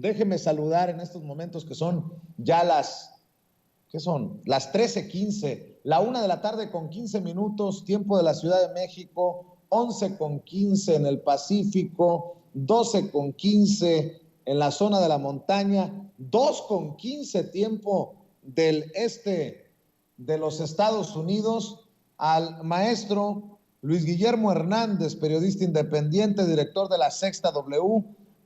Déjeme saludar en estos momentos que son ya las 13:15, la 1 de la tarde con 15 minutos, tiempo de la Ciudad de México, 11:15 en el Pacífico, 12:15 en la zona de la montaña, 2:15 tiempo del este de los Estados Unidos. Al maestro Luis Guillermo Hernández, periodista independiente, director de La Sexta W,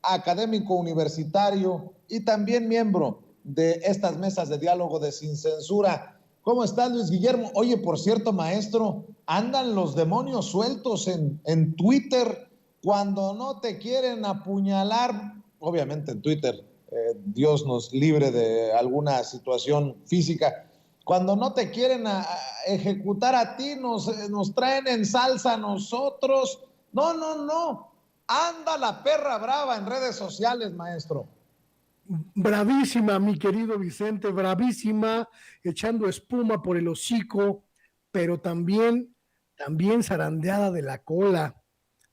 académico universitario y también miembro de estas mesas de diálogo de Sin Censura. ¿Cómo estás, Luis Guillermo? Oye, por cierto, maestro, andan los demonios sueltos en Twitter cuando no te quieren apuñalar, obviamente en Twitter, Dios nos libre de alguna situación física. Cuando no te quieren ejecutar a ti, nos traen en salsa a nosotros. No. Anda la perra brava en redes sociales, maestro. Bravísima, mi querido Vicente, bravísima, echando espuma por el hocico, pero también zarandeada de la cola,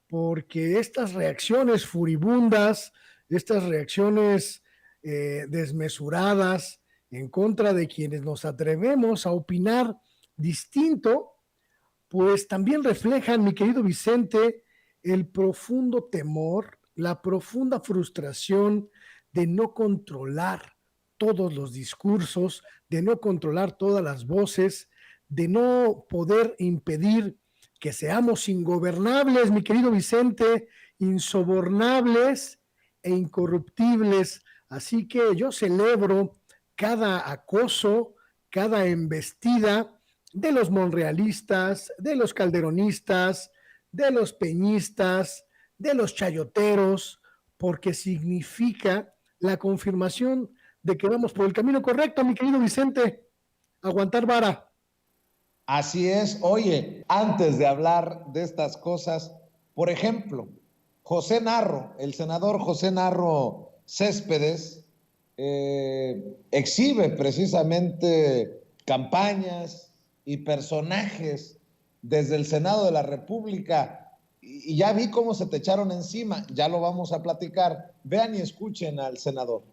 porque estas reacciones furibundas, estas reacciones desmesuradas en contra de quienes nos atrevemos a opinar distinto, pues también reflejan, mi querido Vicente, el profundo temor, la profunda frustración de no controlar todos los discursos, de no controlar todas las voces, de no poder impedir que seamos ingobernables, mi querido Vicente, insobornables e incorruptibles. Así que yo celebro cada acoso, cada embestida de los monrealistas, de los calderonistas, de los peñistas, de los chayoteros, porque significa la confirmación de que vamos por el camino correcto, mi querido Vicente. Aguantar vara. Así es. Oye, antes de hablar de estas cosas, por ejemplo, José Narro, el senador José Narro Céspedes, exhibe precisamente campañas y personajes desde el Senado de la República, y ya vi cómo se te echaron encima, ya lo vamos a platicar. Vean y escuchen al senador.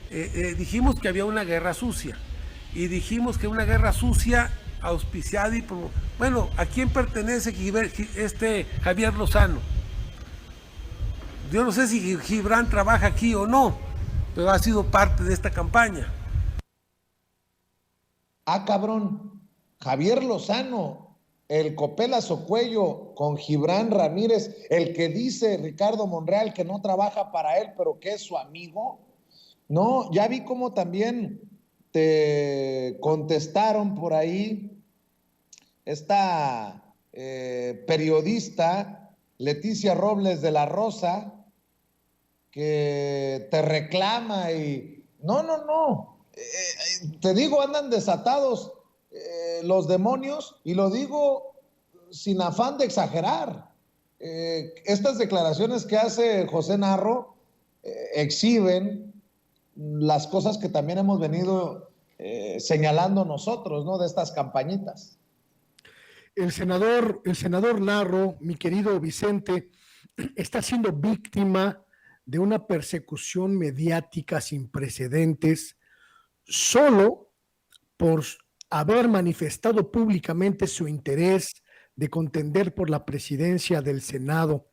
Dijimos que había una guerra sucia, y dijimos que una guerra sucia auspiciada y bueno, ¿a quién pertenece Javier Lozano? Yo no sé si Gibran trabaja aquí o no, pero ha sido parte de esta campaña. Ah, cabrón, Javier Lozano, el copelazo cuello con Gibran Ramírez, el que dice Ricardo Monreal que no trabaja para él, pero que es su amigo. No, ya vi cómo también te contestaron por ahí esta periodista Leticia Robles de la Rosa, que te reclama y no. Te digo, andan desatados los demonios, y lo digo sin afán de exagerar. Estas declaraciones que hace José Narro exhiben las cosas que también hemos venido señalando nosotros, ¿no? De estas campañitas. El senador Narro, mi querido Vicente, está siendo víctima de una persecución mediática sin precedentes solo por haber manifestado públicamente su interés de contender por la presidencia del Senado.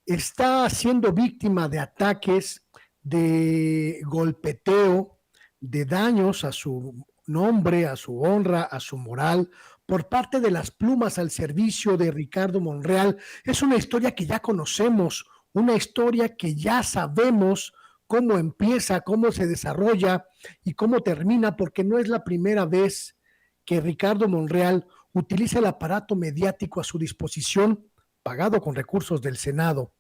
Está siendo víctima de ataques, de golpeteo, de daños a su nombre, a su honra, a su moral, por parte de las plumas al servicio de Ricardo Monreal. Es una historia que ya conocemos, una historia que ya sabemos cómo empieza, cómo se desarrolla y cómo termina, porque no es la primera vez que Ricardo Monreal utiliza el aparato mediático a su disposición, pagado con recursos del Senado,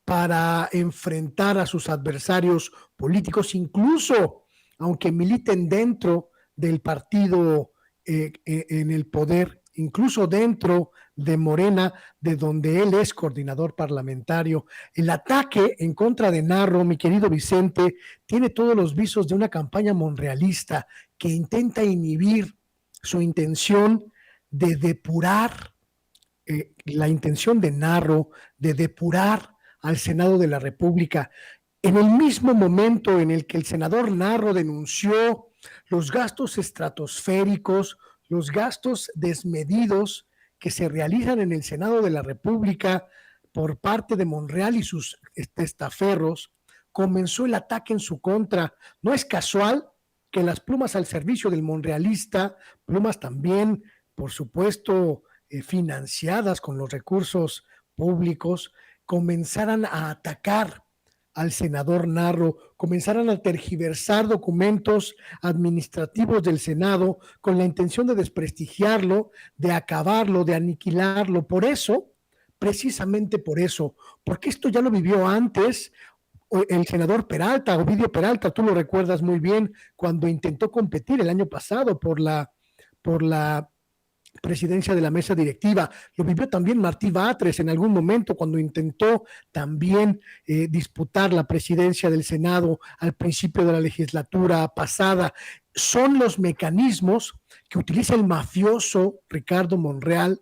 para enfrentar a sus adversarios políticos, incluso aunque militen dentro del partido en el poder, incluso dentro de Morena, de donde él es coordinador parlamentario. El ataque en contra de Narro, mi querido Vicente, tiene todos los visos de una campaña monrealista que intenta inhibir su intención de depurar, la intención de Narro de depurar al Senado de la República. En el mismo momento en el que el senador Narro denunció los gastos estratosféricos, los gastos desmedidos que se realizan en el Senado de la República por parte de Monreal y sus testaferros, comenzó el ataque en su contra. No es casual que las plumas al servicio del monrealista, plumas también, por supuesto, financiadas con los recursos públicos, comenzaran a atacar al senador Narro, comenzaran a tergiversar documentos administrativos del Senado con la intención de desprestigiarlo, de acabarlo, de aniquilarlo. Por eso, precisamente por eso, porque esto ya lo vivió antes el senador Peralta, Ovidio Peralta, tú lo recuerdas muy bien, cuando intentó competir el año pasado por la presidencia de la mesa directiva. Lo vivió también Martí Batres en algún momento cuando intentó también disputar la presidencia del Senado al principio de la legislatura pasada. Son los mecanismos que utiliza el mafioso Ricardo Monreal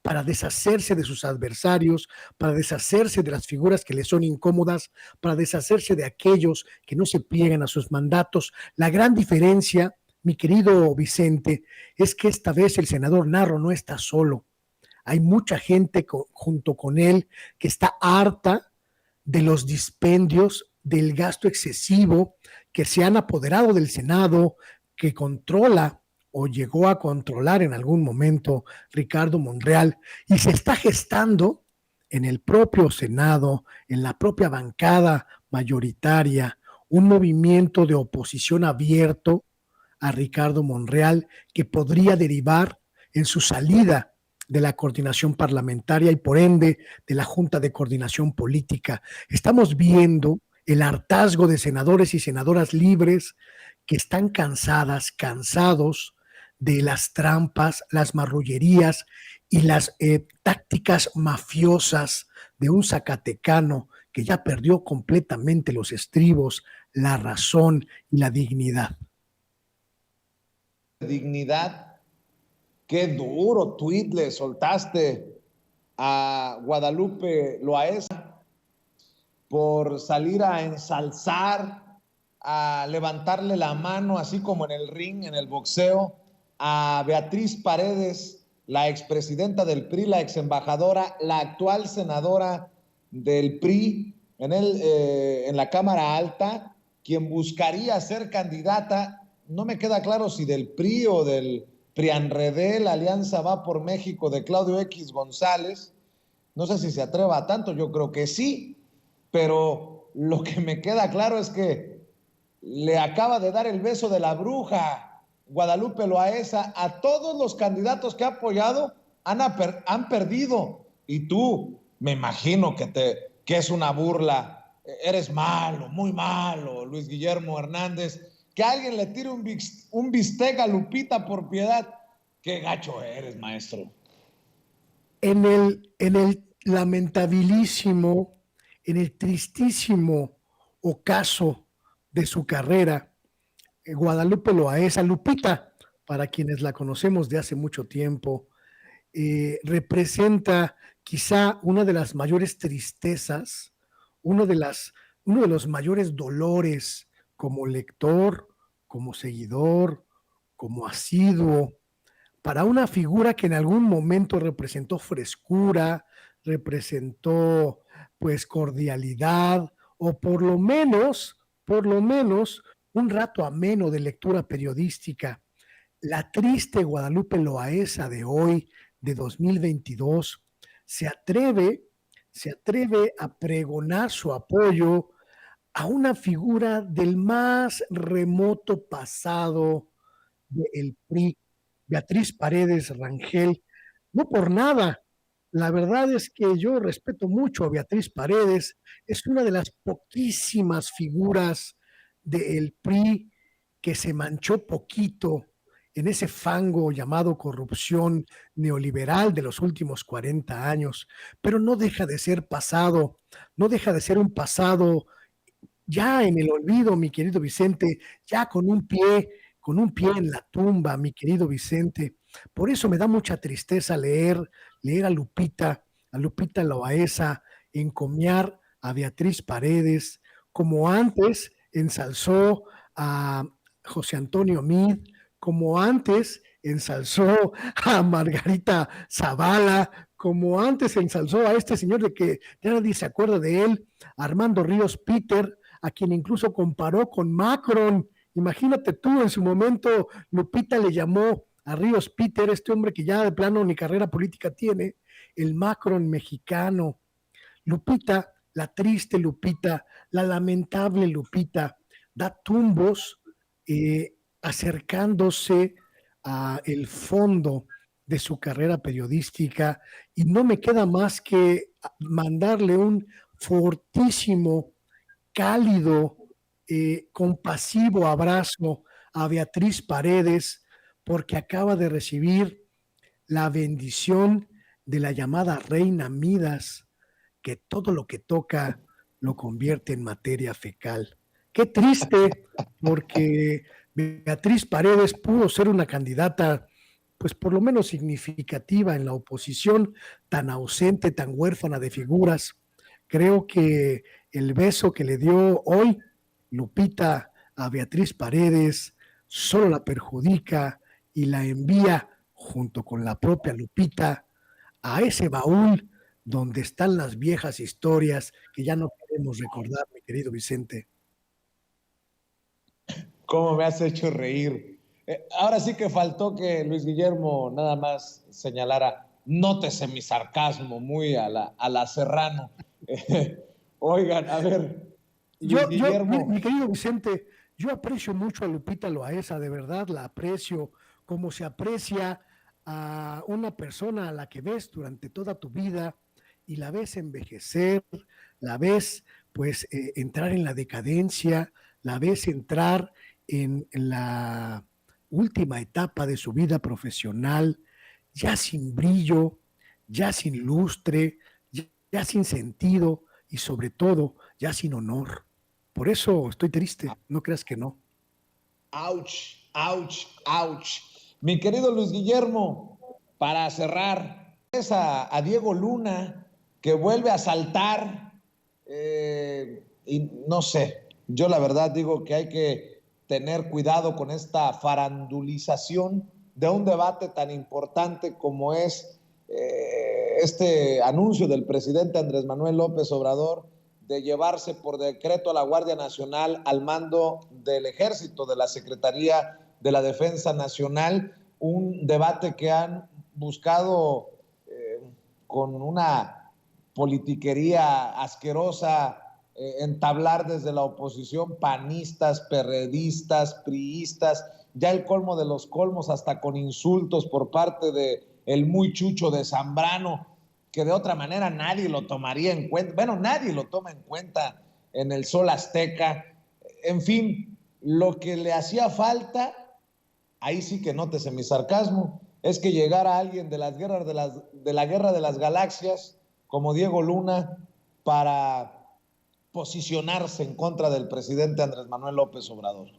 para deshacerse de sus adversarios, para deshacerse de las figuras que le son incómodas, para deshacerse de aquellos que no se pliegan a sus mandatos. La gran diferencia, mi querido Vicente, es que esta vez el senador Narro no está solo. Hay mucha gente junto con él que está harta de los dispendios, del gasto excesivo que se han apoderado del Senado, que controla o llegó a controlar en algún momento Ricardo Monreal, y se está gestando en el propio Senado, en la propia bancada mayoritaria, un movimiento de oposición abierto a Ricardo Monreal que podría derivar en su salida de la coordinación parlamentaria y por ende de la Junta de Coordinación Política. Estamos viendo el hartazgo de senadores y senadoras libres que están cansados de las trampas, las marrullerías y las tácticas mafiosas de un zacatecano que ya perdió completamente los estribos, la razón y la dignidad. Dignidad, qué duro tuit le soltaste a Guadalupe Loaesa por salir a ensalzar, a levantarle la mano, así como en el ring, en el boxeo, a Beatriz Paredes, la expresidenta del PRI, la exembajadora, la actual senadora del PRI en la Cámara Alta, quien buscaría ser candidata, no me queda claro si del PRI o del PRIANREDE, la Alianza Va por México de Claudio X González. No sé si se atreva a tanto, yo creo que sí, pero lo que me queda claro es que le acaba de dar el beso de la bruja Guadalupe Loaesa a todos los candidatos que ha apoyado, han perdido. Y tú, me imagino que es una burla, eres malo, muy malo, Luis Guillermo Hernández, que alguien le tire un bistec a Lupita por piedad. Qué gacho eres, maestro. En el lamentabilísimo, en el tristísimo ocaso de su carrera, Guadalupe Loaesa, Lupita, para quienes la conocemos de hace mucho tiempo, representa quizá una de las mayores tristezas, uno de los mayores dolores como lector, como seguidor, como asiduo, para una figura que en algún momento representó frescura, representó pues cordialidad, o por lo menos, un rato ameno de lectura periodística. La triste Guadalupe Loaesa de hoy, de 2022, se atreve a pregonar su apoyo a una figura del más remoto pasado del PRI, Beatriz Paredes Rangel. No por nada, la verdad es que yo respeto mucho a Beatriz Paredes, es una de las poquísimas figuras del PRI que se manchó poquito en ese fango llamado corrupción neoliberal de los últimos 40 años, pero no deja de ser pasado, no deja de ser un pasado ya en el olvido, mi querido Vicente, ya con un pie en la tumba, mi querido Vicente. Por eso me da mucha tristeza leer a Lupita Loaesa encomiar a Beatriz Paredes como antes ensalzó a José Antonio Meade, como antes ensalzó a Margarita Zavala, como antes ensalzó a este señor de que ya nadie se acuerda de él, Armando Ríos Peter, a quien incluso comparó con Macron. Imagínate tú, en su momento Lupita le llamó a Ríos Peter, este hombre que ya de plano ni carrera política tiene, el Macron mexicano. Lupita, la triste Lupita, la lamentable Lupita, da tumbos acercándose a el fondo de su carrera periodística, y no me queda más que mandarle un fortísimo, cálido, compasivo abrazo a Beatriz Paredes, porque acaba de recibir la bendición de la llamada Reina Midas, que todo lo que toca lo convierte en materia fecal. Qué triste, porque Beatriz Paredes pudo ser una candidata, pues por lo menos significativa en la oposición, tan ausente, tan huérfana de figuras. Creo que el beso que le dio hoy Lupita a Beatriz Paredes solo la perjudica y la envía, junto con la propia Lupita, a ese baúl donde están las viejas historias que ya no queremos recordar, mi querido Vicente. ¿Cómo me has hecho reír? Ahora sí que faltó que Luis Guillermo nada más señalara, nótese mi sarcasmo muy a la Serrano. Oigan, a ver, Luis Guillermo. Mi querido Vicente, yo aprecio mucho a Lupita Loaesa, de verdad la aprecio, como se aprecia a una persona a la que ves durante toda tu vida y la ves envejecer, la ves pues entrar en la decadencia, la ves entrar en la última etapa de su vida profesional, ya sin brillo, ya sin lustre, ya sin sentido y sobre todo ya sin honor. Por eso estoy triste, no creas que no. Ouch, ouch, ouch. Mi querido Luis Guillermo, para cerrar, es a Diego Luna, que vuelve a saltar, y no sé, yo la verdad digo que hay que tener cuidado con esta farandulización de un debate tan importante como es este anuncio del presidente Andrés Manuel López Obrador de llevarse por decreto a la Guardia Nacional al mando del Ejército, de la Secretaría de la Defensa Nacional, un debate que han buscado con una politiquería asquerosa entablar desde la oposición, panistas, perredistas, priistas, ya el colmo de los colmos, hasta con insultos por parte de el muy chucho de Zambrano, que de otra manera nadie lo tomaría en cuenta. Bueno, nadie lo toma en cuenta en el Sol Azteca. En fin, lo que le hacía falta, ahí sí que nótese mi sarcasmo, es que llegara alguien de la Guerra de las Galaxias, como Diego Luna, para posicionarse en contra del presidente Andrés Manuel López Obrador.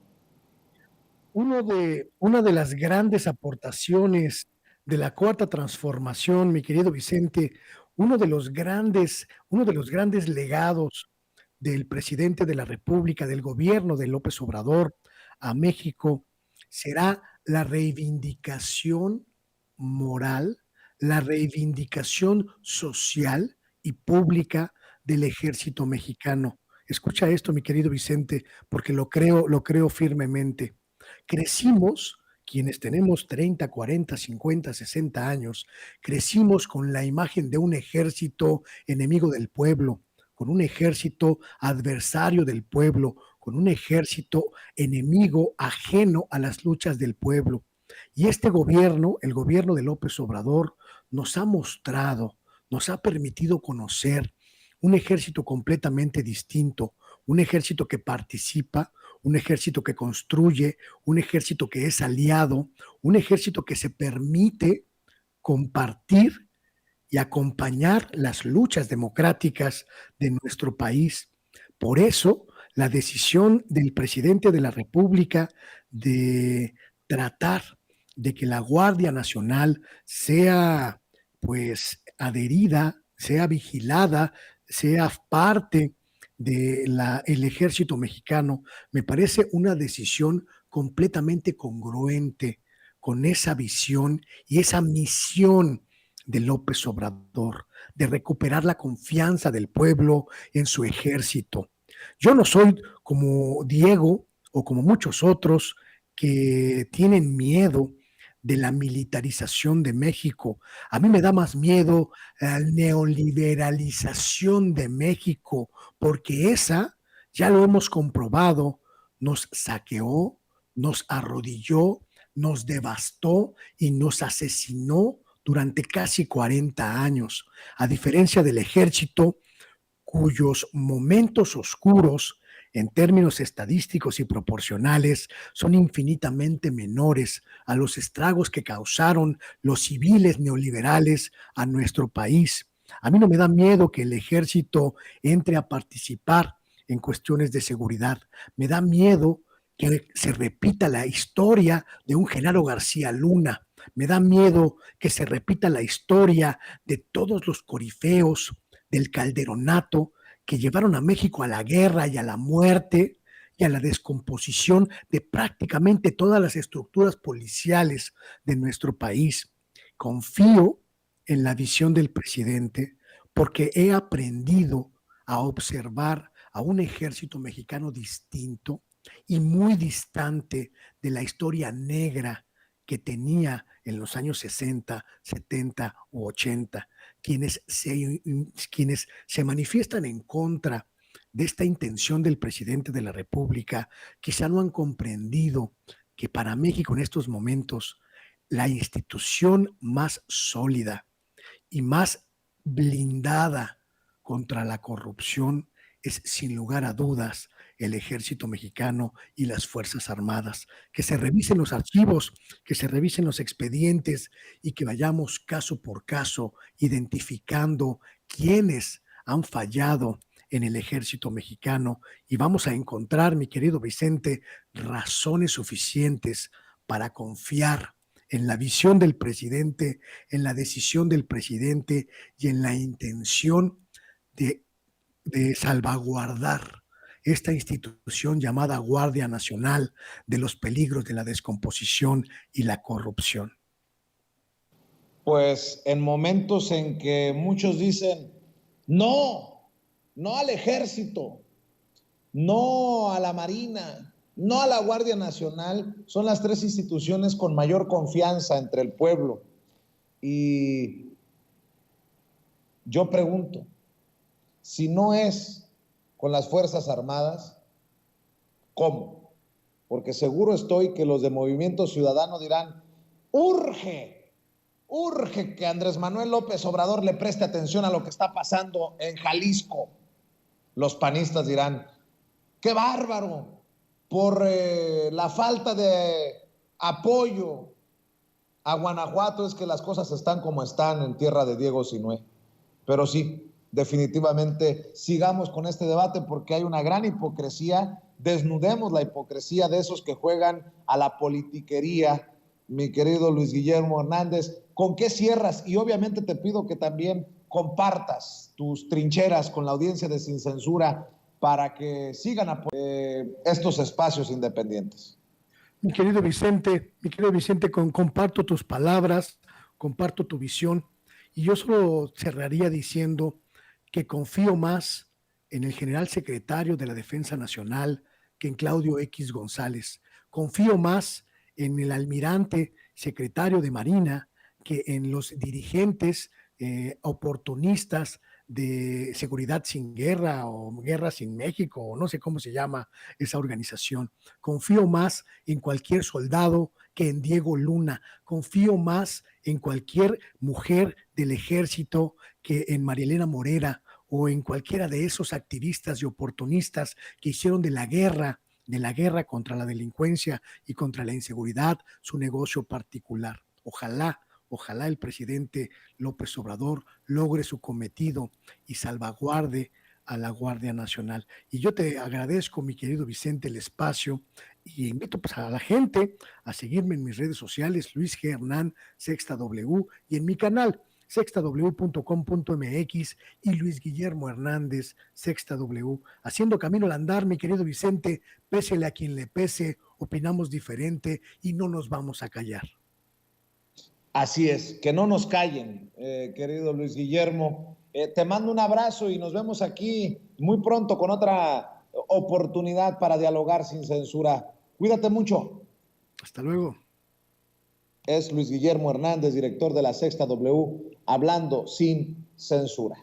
Una de las grandes aportaciones de la Cuarta Transformación, mi querido Vicente, uno de los grandes legados del presidente de la República, del gobierno de López Obrador a México, será la reivindicación moral, la reivindicación social y pública del ejército mexicano. Escucha esto, mi querido Vicente, porque lo creo firmemente. Crecimos, quienes tenemos 30, 40, 50, 60 años, crecimos con la imagen de un ejército enemigo del pueblo, con un ejército adversario del pueblo, con un ejército enemigo ajeno a las luchas del pueblo. Y este gobierno, el gobierno de López Obrador, nos ha mostrado, nos ha permitido conocer un ejército completamente distinto, un ejército que participa, un ejército que construye, un ejército que es aliado, un ejército que se permite compartir y acompañar las luchas democráticas de nuestro país. Por eso, la decisión del presidente de la República de tratar de que la Guardia Nacional sea pues adherida, sea vigilada, sea parte el ejército mexicano me parece una decisión completamente congruente con esa visión y esa misión de López Obrador, de recuperar la confianza del pueblo en su ejército. Yo no soy como Diego o como muchos otros que tienen miedo de la militarización de México. A mí me da más miedo la neoliberalización de México, porque esa, ya lo hemos comprobado, nos saqueó, nos arrodilló, nos devastó y nos asesinó durante casi 40 años, a diferencia del ejército, cuyos momentos oscuros en términos estadísticos y proporcionales son infinitamente menores a los estragos que causaron los civiles neoliberales a nuestro país. A mí no me da miedo que el ejército entre a participar en cuestiones de seguridad. Me da miedo que se repita la historia de un Genaro García Luna. Me da miedo que se repita la historia de todos los corifeos del calderonato que llevaron a México a la guerra y a la muerte y a la descomposición de prácticamente todas las estructuras policiales de nuestro país. Confío en la visión del presidente porque he aprendido a observar a un ejército mexicano distinto y muy distante de la historia negra que tenía en los años 60, 70 u 80, quienes se manifiestan en contra de esta intención del presidente de la República, quizá no han comprendido que para México en estos momentos la institución más sólida y más blindada contra la corrupción es, sin lugar a dudas, el ejército mexicano y las Fuerzas Armadas. Que se revisen los archivos, que se revisen los expedientes y que vayamos caso por caso identificando quiénes han fallado en el ejército mexicano y vamos a encontrar, mi querido Vicente, razones suficientes para confiar en la visión del presidente, en la decisión del presidente y en la intención de salvaguardar esta institución llamada Guardia Nacional de los peligros de la descomposición y la corrupción. Pues en momentos en que muchos dicen, no, no al ejército, no a la Marina, no a la Guardia Nacional, son las tres instituciones con mayor confianza entre el pueblo. Y yo pregunto, si no es con las Fuerzas Armadas, ¿cómo? Porque seguro estoy que los de Movimiento Ciudadano dirán, urge que Andrés Manuel López Obrador le preste atención a lo que está pasando en Jalisco. Los panistas dirán, qué bárbaro, por la falta de apoyo a Guanajuato es que las cosas están como están en tierra de Diego Sinué. Pero sí, definitivamente sigamos con este debate porque hay una gran hipocresía. Desnudemos la hipocresía de esos que juegan a la politiquería. Mi querido Luis Guillermo Hernández, ¿con qué cierras? Y obviamente te pido que también compartas tus trincheras con la audiencia de Sin Censura para que sigan estos espacios independientes. Mi querido Vicente, comparto tus palabras, comparto tu visión y yo solo cerraría diciendo que confío más en el general secretario de la Defensa Nacional que en Claudio X González. Confío más en el almirante secretario de Marina que en los dirigentes oportunistas de Seguridad Sin Guerra o Guerra Sin México o no sé cómo se llama esa organización. Confío más en cualquier soldado que en Diego Luna. Confío más en cualquier mujer del ejército que en Marielena Morera o en cualquiera de esos activistas y oportunistas que hicieron de la guerra contra la delincuencia y contra la inseguridad su negocio particular. Ojalá el presidente López Obrador logre su cometido y salvaguarde a la Guardia Nacional. Y yo te agradezco, mi querido Vicente, el espacio y invito pues, a la gente a seguirme en mis redes sociales, Luis G. Hernán, Sexta W, y en mi canal, sextaw.com.mx y Luis Guillermo Hernández, Sexta W. Haciendo camino al andar, mi querido Vicente, pésele a quien le pese, opinamos diferente y no nos vamos a callar. Así es, que no nos callen, querido Luis Guillermo. Te mando un abrazo y nos vemos aquí muy pronto con otra oportunidad para dialogar sin censura. Cuídate mucho. Hasta luego. Es Luis Guillermo Hernández, director de la Sexta W, hablando sin censura.